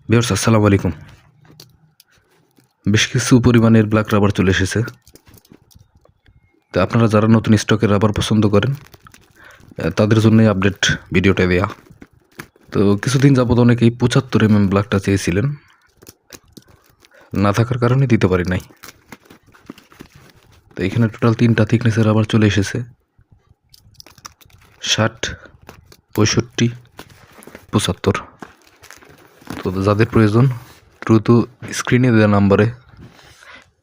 Viewers আসসালামু আলাইকুম। বেশ কিছু পরিমাণের ব্ল্যাক রাবার চলে এসেছে। তো আপনারা যারা নতুন স্টকের রাবার পছন্দ করেন তাদের জন্যই আপডেট ভিডিওটা দেয়া। তো কিছুদিন যাবত অনেকেই 75 mm ব্ল্যাকটা চেয়েছিলেন, না থাকার কারণে দিতে পারি নাই। তো এখানে টোটাল 3টা থিকনেসের রাবার চলে এসেছে, 60, 65, 75। তো যাদের প্রয়োজন দ্রুত স্ক্রিনে দেওয়া নাম্বারে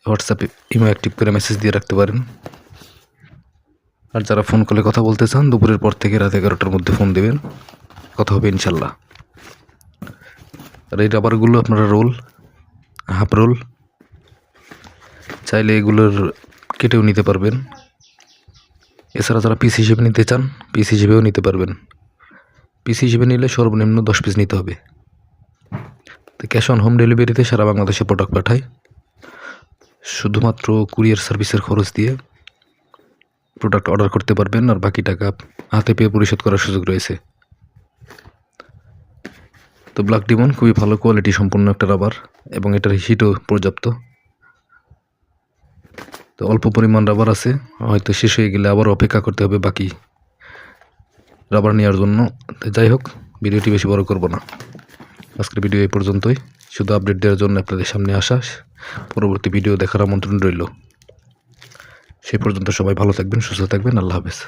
হোয়াটসঅ্যাপে ইমো অ্যাক্টিভ করে মেসেজ দিয়ে রাখতে পারেন। আর যারা ফোন কলে কথা বলতে চান দুপুরের পর থেকে রাত 11টার মধ্যে ফোন দেবেন, কথা হবে ইনশাল্লাহ। আর এই রাবারগুলো আপনারা রোল, হাফ রোল চাইলে এগুলোর কেটেও নিতে পারবেন। এছাড়া যারা পিস হিসেবে নিতে চান পিস হিসেবেও নিতে পারবেন। পিস হিসেবে নিলে সর্বনিম্ন 10 পিস নিতে হবে। তো ক্যাশ অন হোম ডেলিভারিতে সারা বাংলাদেশে প্রোডাক্ট পাঠায়। শুধুমাত্র কুরিয়ার সার্ভিসের খরচ দিয়ে প্রোডাক্ট অর্ডার করতে পারবেন, আর বাকি টাকা হাতে পেয়ে পরিশোধ করার সুযোগ রয়েছে। তো ব্ল্যাক ডিমন খুবই ভালো কোয়ালিটি সম্পন্ন একটা রাবার এবং এটার হিটও পর্যাপ্ত। তো অল্প পরিমাণ রাবার আছে, হয়তো শেষ হয়ে গেলে আবার অপেক্ষা করতে হবে বাকি রাবার নেওয়ার জন্য। যাই হোক, ভিডিওটি বেশি বড় করব না, আজকের ভিডিও এই পর্যন্তই। শুধু আপডেট দেওয়ার জন্য আপনাদের সামনে আসা, পরবর্তী ভিডিও দেখার আমন্ত্রণ রইল। সেই পর্যন্ত সবাই ভালো থাকবেন, সুস্থ থাকবেন, আল্লাহ হাফেজ।